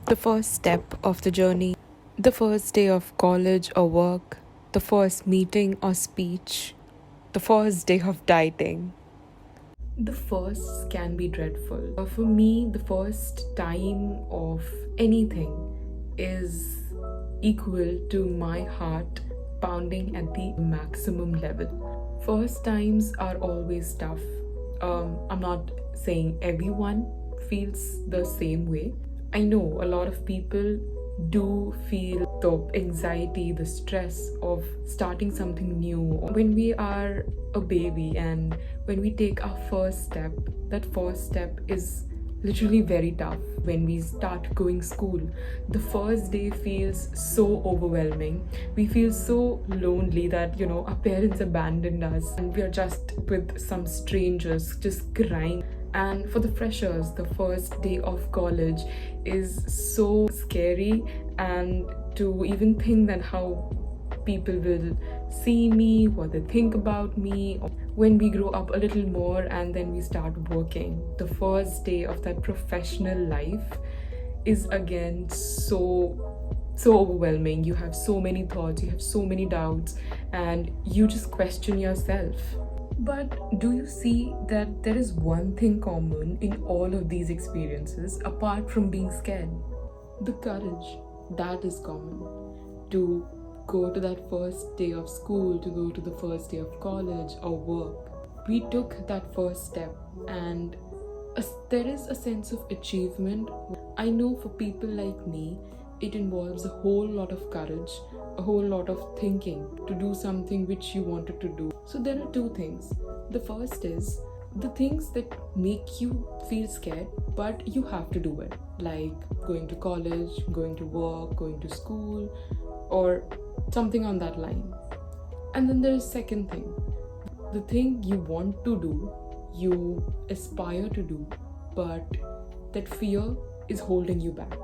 The first step of the journey, the first day of college or work, the first meeting or speech, the first day of dieting. The firsts can be dreadful. For me, the first time of anything is equal to my heart pounding at the maximum level. First times are always tough. I'm not saying everyone feels the same way. I know a lot of people do feel the anxiety, the stress of starting something new. When we are a baby and when we take our first step, that first step is literally very tough. When we start going school, the first day feels so overwhelming. We feel so lonely that our parents abandoned us and we are just with some strangers just crying. And for the freshers, the first day of college is so scary, and to even think that how people will see me, what they think about me. When we grow up a little more and then we start working, the first day of that professional life is again so overwhelming. You have so many thoughts, you have so many doubts, and you just question yourself. But do you see that there is one thing common in all of these experiences apart from being scared? The courage. That is common. To go to that first day of school, to go to the first day of college or work. We took that first step, and there is a sense of achievement. I know for people like me, it involves a whole lot of courage, a whole lot of thinking to do something which you wanted to do. So there are two things. The first is the things that make you feel scared, but you have to do it, like going to college, going to work, going to school, or something on that line. And then there's second thing, the thing you want to do, you aspire to do, but that fear is holding you back.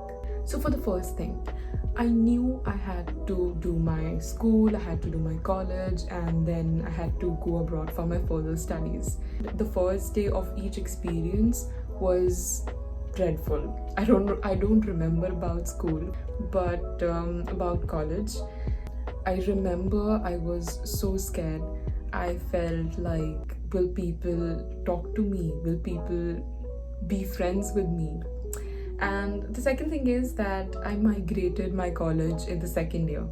So for the first thing, I knew I had to do my school, I had to do my college, and then I had to go abroad for my further studies. The first day of each experience was dreadful. I don't remember about school, but about college, I remember I was so scared. I felt like, will people talk to me? Will people be friends with me? And the second thing is that I migrated my college in the second year.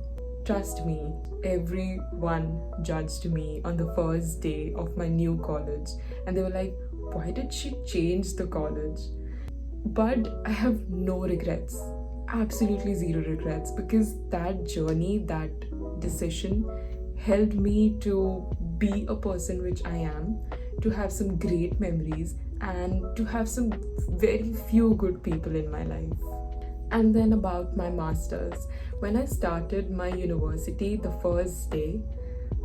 Trust me, everyone judged me on the first day of my new college. And they were like, why did she change the college? But I have no regrets, absolutely zero regrets, because that journey, that decision helped me to be a person which I am, to have some great memories, and to have some very few good people in my life. And then about my masters. When I started my university the first day,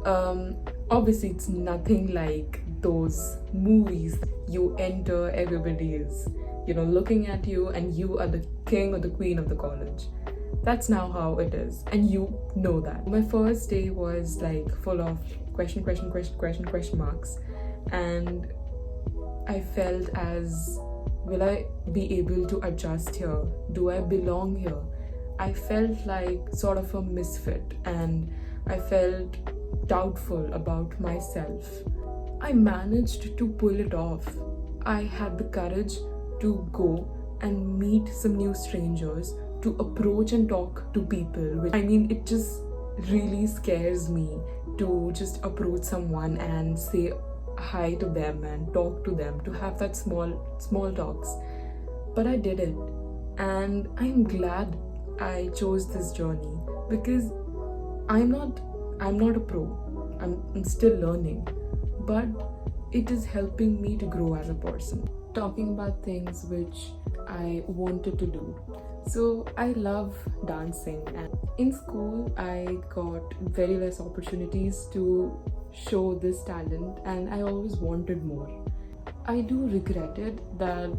obviously it's nothing like those movies. You enter, everybody is, looking at you, and you are the king or the queen of the college. That's now how it is, and you know that. My first day was like full of question marks, and I felt as, will I be able to adjust here? Do I belong here? I felt like sort of a misfit, and I felt doubtful about myself. I managed to pull it off. I had the courage to go and meet some new strangers, to approach and talk to people. It just really scares me to just approach someone and say hi to them and talk to them, to have that small talks. But I did it, and I'm glad I chose this journey, because I'm not a pro. I'm still learning, but it is helping me to grow as a person. Talking about things which I wanted to do. So I love dancing, and in school I got very less opportunities to show this talent, and I always wanted more. I do regret it that,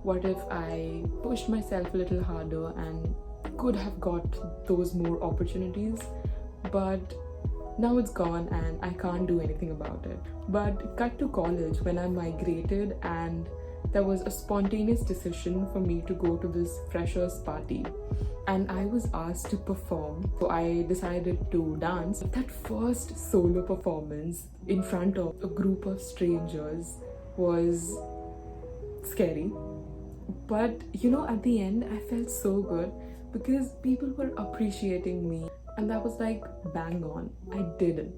what if I pushed myself a little harder and could have got those more opportunities, but now it's gone and I can't do anything about it. But cut to college, when I migrated and there was a spontaneous decision for me to go to this freshers party, and I was asked to perform. So I decided to dance. That first solo performance in front of a group of strangers was scary. But at the end, I felt so good because people were appreciating me, and that was like bang on. I did it.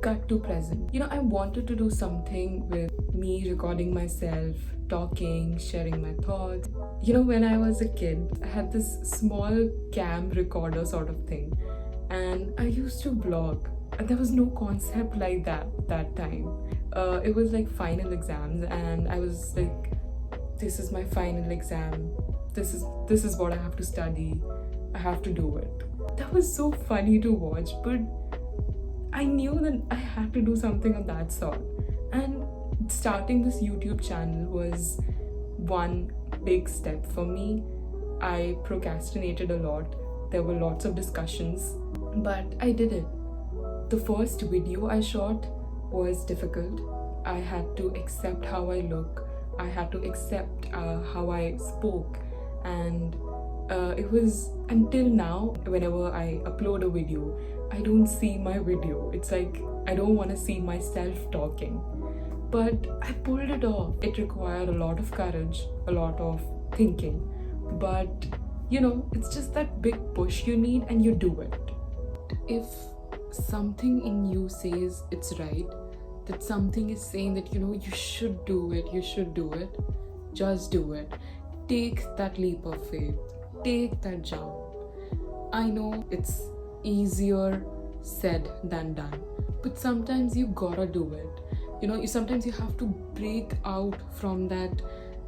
Cut to present. I wanted to do something with me recording myself, talking, sharing my thoughts. When I was a kid, I had this small cam recorder sort of thing, and I used to vlog. And there was no concept like that time. It was like final exams, and I was like, this is my final exam. This is what I have to study. I have to do it. That was so funny to watch, but I knew that I had to do something of that sort. And starting this YouTube channel was one big step for me. I procrastinated a lot. There were lots of discussions, but I did it. The first video I shot was difficult. I had to accept how I look. I had to accept how I spoke. And it was until now, whenever I upload a video, I don't see my video. It's like I don't want to see myself talking. But I pulled it off. It required a lot of courage, a lot of thinking. But it's just that big push you need, and you do it. If something in you says it's right, that something is saying that you should do it, just do it. Take that leap of faith. Take that jump. I know it's easier said than done, but sometimes you gotta do it. Sometimes you have to break out from that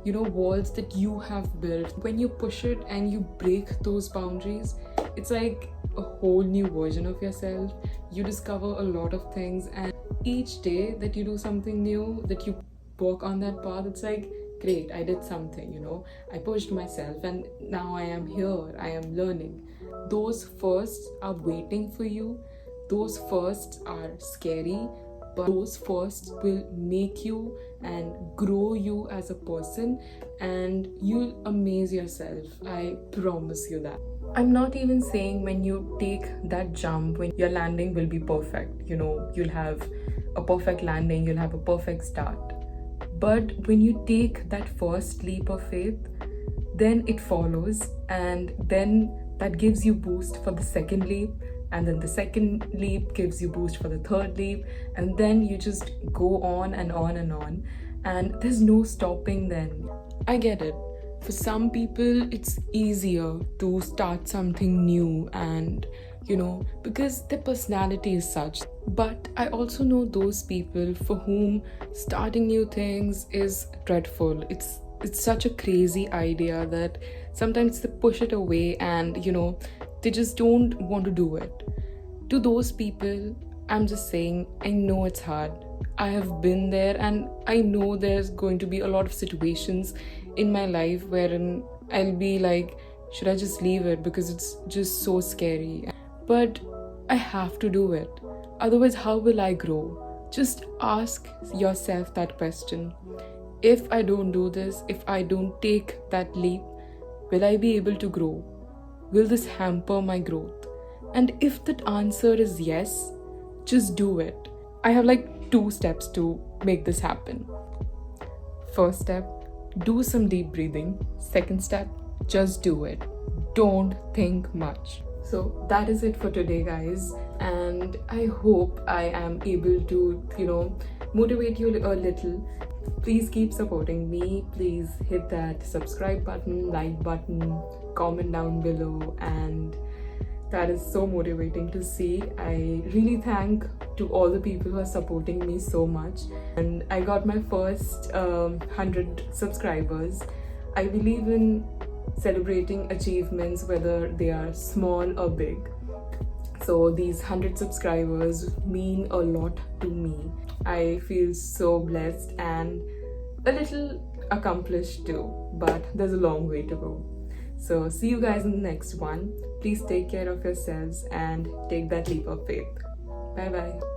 walls that you have built. When you push it and you break those boundaries, it's like a whole new version of yourself. You discover a lot of things, and each day that you do something new, that you walk on that path, it's like, great, I did something. I pushed myself, and now I am here, I am learning. Those firsts are waiting for you. Those firsts are scary, but those firsts will make you and grow you as a person, and you'll amaze yourself. I promise you that. I'm not even saying when you take that jump, when your landing will be perfect. You'll have a perfect landing, you'll have a perfect start. But when you take that first leap of faith, then it follows, and then that gives you boost for the second leap, and then the second leap gives you boost for the third leap, and then you just go on and on and on, and there's no stopping then. I get it. For some people, it's easier to start something new, and because their personality is such. But I also know those people for whom starting new things is dreadful. It's such a crazy idea that sometimes they push it away, and they just don't want to do it. To those people, I'm just saying, I know it's hard. I have been there, and I know there's going to be a lot of situations in my life wherein I'll be like, should I just leave it because it's just so scary? But I have to do it. Otherwise, how will I grow? Just ask yourself that question. If I don't do this, if I don't take that leap, will I be able to grow? Will this hamper my growth? And if that answer is yes, just do it. I have like 2 steps to make this happen. First step, do some deep breathing. Second step, just do it. Don't think much. So that is it for today, guys, and I hope I am able to motivate you a little. Please keep supporting me. Please hit that subscribe button, like button, comment down below, and that is so motivating to see. I really thank to all the people who are supporting me so much, and I got my first 100 subscribers. I believe in celebrating achievements, whether they are small or big. So these 100 subscribers mean a lot to me. I feel so blessed and a little accomplished too, but there's a long way to go. So see you guys in the next one. Please take care of yourselves and take that leap of faith. Bye bye.